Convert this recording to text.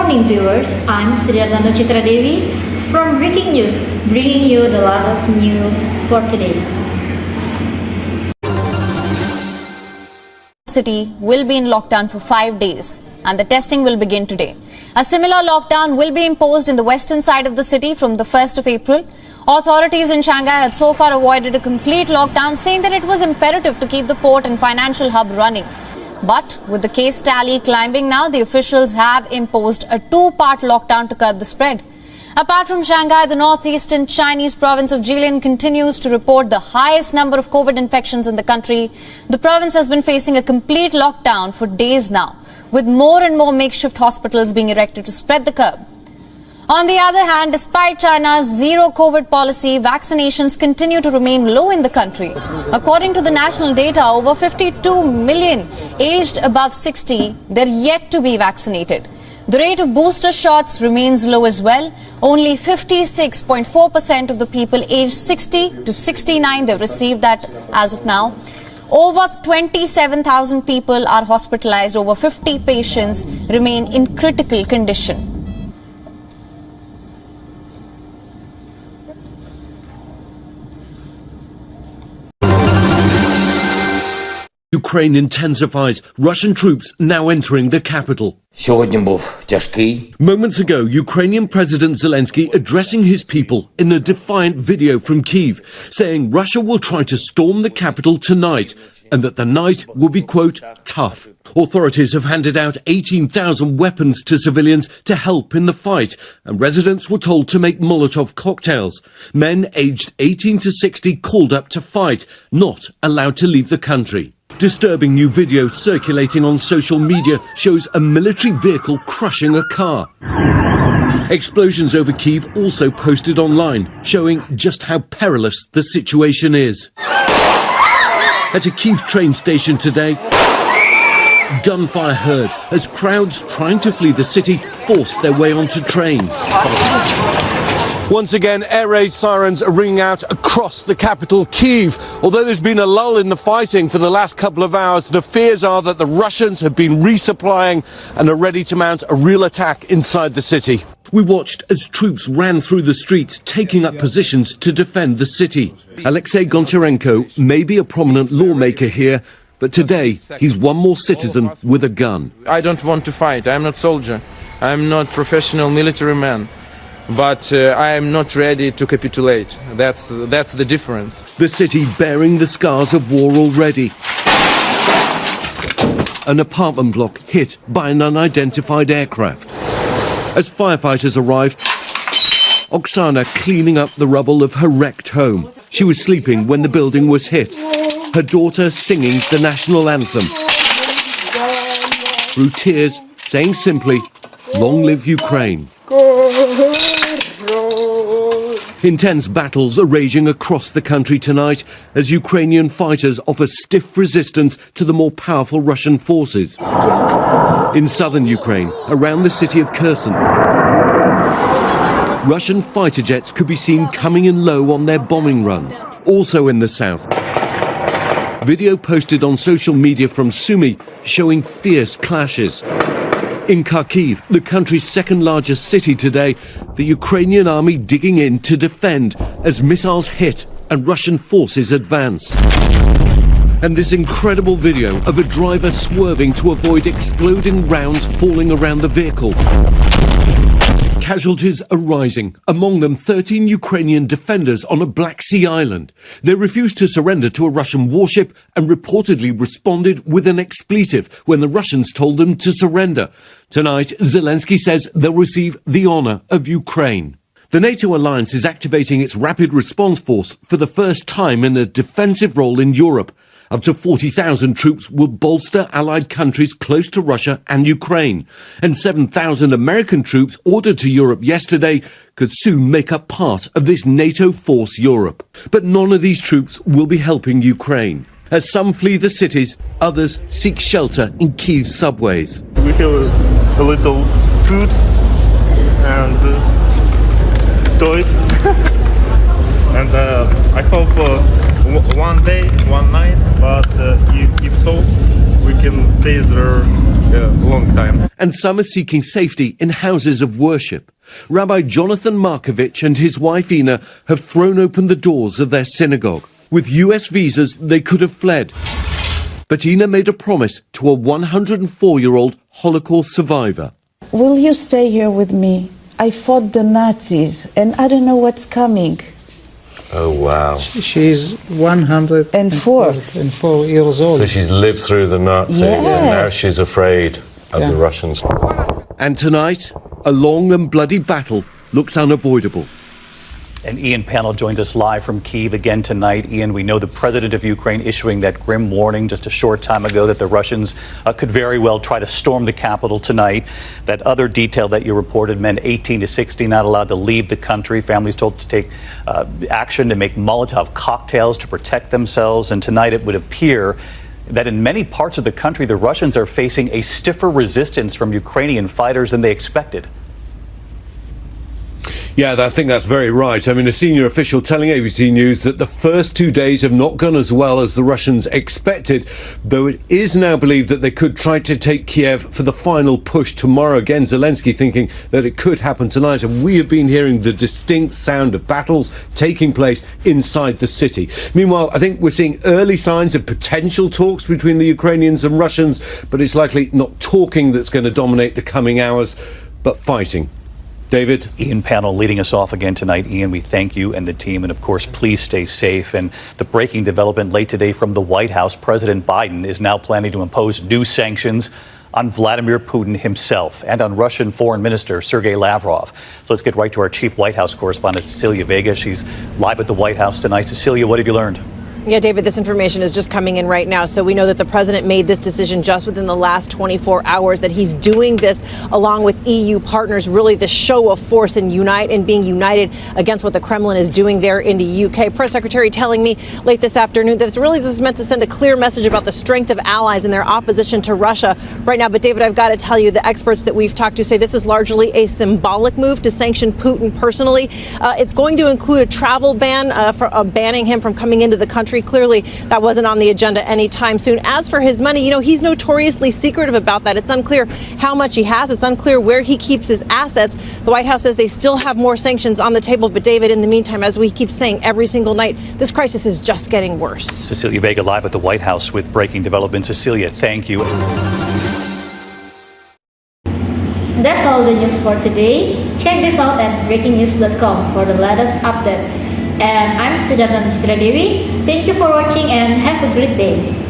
morning, viewers. I'm Citra Dewi from Breaking News, bringing you the latest news for today. City will be in lockdown for 5 days, and the testing will begin today. A similar lockdown will be imposed in the western side of the city from the 1st of April. Authorities in Shanghai had so far avoided a complete lockdown, saying that it was imperative to keep the port and financial hub running. But with the case tally climbing now, the officials have imposed a two-part lockdown to curb the spread. Apart from Shanghai, the northeastern Chinese province of Jilin continues to report the highest number of COVID infections in the country. The province has been facing a complete lockdown for days now, with more and more makeshift hospitals being erected to spread the curve. On the other hand, despite China's zero COVID policy, vaccinations continue to remain low in the country. According to the national data, over 52 million aged above 60, they're yet to be vaccinated. The rate of booster shots remains low as well. Only 56.4% of the people aged 60 to 69, they've received that as of now. Over 27,000 people are hospitalized. Over 50 patients remain in critical condition. Ukraine intensifies. Russian troops now entering the capital. Сьогодні був тяжкий. Moments ago, Ukrainian President Zelensky addressing his people in a defiant video from Kyiv, saying Russia will try to storm the capital tonight and that the night will be, quote, tough. Authorities have handed out 18,000 weapons to civilians to help in the fight, and residents were told to make Molotov cocktails. Men aged 18 to 60 called up to fight, not allowed to leave the country. Disturbing new video circulating on social media shows a military vehicle crushing a car. Explosions over Kyiv also posted online, showing just how perilous the situation is. At a Kyiv train station today, gunfire heard as crowds trying to flee the city forced their way onto trains. Once again, air raid sirens are ringing out across the capital, Kyiv. Although there's been a lull in the fighting for the last couple of hours, the fears are that the Russians have been resupplying and are ready to mount a real attack inside the city. We watched as troops ran through the streets, taking up positions to defend the city. Alexei Goncharenko may be a prominent lawmaker here, but today he's one more citizen with a gun. I don't want to fight. I'm not soldier. I'm not professional military man. But I am not ready to capitulate. That's the difference. The city bearing the scars of war already. An apartment block hit by an unidentified aircraft. As firefighters arrived, Oksana cleaning up the rubble of her wrecked home. She was sleeping when the building was hit. Her daughter singing the national anthem. Through tears, saying simply, "Long live Ukraine." Intense battles are raging across the country tonight as Ukrainian fighters offer stiff resistance to the more powerful Russian forces. In southern Ukraine, around the city of Kherson, Russian fighter jets could be seen coming in low on their bombing runs. Also in the south, video posted on social media from Sumy showing fierce clashes. In Kharkiv, the country's second largest city today, the Ukrainian army digging in to defend as missiles hit and Russian forces advance. And this incredible video of a driver swerving to avoid exploding rounds falling around the vehicle. Casualties are rising, among them 13 Ukrainian defenders on a Black Sea island. They refused to surrender to a Russian warship and reportedly responded with an expletive when the Russians told them to surrender. Tonight, Zelensky says they'll receive the honor of Ukraine. The NATO alliance is activating its rapid response force for the first time in a defensive role in Europe. Up to 40,000 troops will bolster allied countries close to Russia and Ukraine. And 7,000 American troops ordered to Europe yesterday could soon make up part of this NATO force Europe. But none of these troops will be helping Ukraine. As some flee the cities, others seek shelter in Kyiv's subways. We have a little food and toys. And I hope one day, one night, but if so, we can stay there a long time. And some are seeking safety in houses of worship. Rabbi Jonathan Markovich and his wife Ina have thrown open the doors of their synagogue. With US visas, they could have fled. But Ina made a promise to a 104-year-old Holocaust survivor. Will you stay here with me? I fought the Nazis and I don't know what's coming. Oh, wow. She's 104 years old. So she's lived through the Nazis and now Yes. she's afraid of the Russians. And tonight, a long and bloody battle looks unavoidable. And Ian Panel joins us live from Kyiv again tonight. Ian, we know the president of Ukraine issuing that grim warning just a short time ago that the Russians could very well try to storm the capital tonight. That other detail that you reported, men 18 to 60 not allowed to leave the country. Families told to take action to make Molotov cocktails to protect themselves. And tonight it would appear that in many parts of the country, the Russians are facing a stiffer resistance from Ukrainian fighters than they expected. Yeah, I think that's very right. I mean, a senior official telling ABC News that the first 2 days have not gone as well as the Russians expected, though it is now believed that they could try to take Kiev for the final push tomorrow. Again, Zelensky thinking that it could happen tonight, and we have been hearing the distinct sound of battles taking place inside the city. Meanwhile, I think we're seeing early signs of potential talks between the Ukrainians and Russians, but it's likely not talking that's going to dominate the coming hours, but fighting. David? Ian Panel leading us off again tonight. Ian, we thank you and the team, and of course, please stay safe. And the breaking development late today from the White House, President Biden is now planning to impose new sanctions on Vladimir Putin himself and on Russian Foreign Minister Sergei Lavrov. So let's get right to our chief White House correspondent, Cecilia Vega. She's live at the White House tonight. Cecilia, what have you learned? Yeah, David, this information is just coming in right now. So we know that the president made this decision just within the last 24 hours, that he's doing this along with EU partners, really the show of force and being united against what the Kremlin is doing there in the UK. Press secretary telling me late this afternoon that this is meant to send a clear message about the strength of allies and their opposition to Russia right now. But David, I've got to tell you, the experts that we've talked to say this is largely a symbolic move to sanction Putin personally. It's going to include a travel ban, banning him from coming into the country. Clearly, that wasn't on the agenda anytime soon. As for his money, he's notoriously secretive about that. It's unclear how much he has. It's unclear where he keeps his assets. The White House says they still have more sanctions on the table. But David, in the meantime, as we keep saying every single night, this crisis is just getting worse. Cecilia Vega live at the White House with breaking developments. Cecilia, thank you. That's all the news for today. Check this out at breakingnews.com for the latest updates. And I'm Citra Dewi. Thank you for watching and have a great day.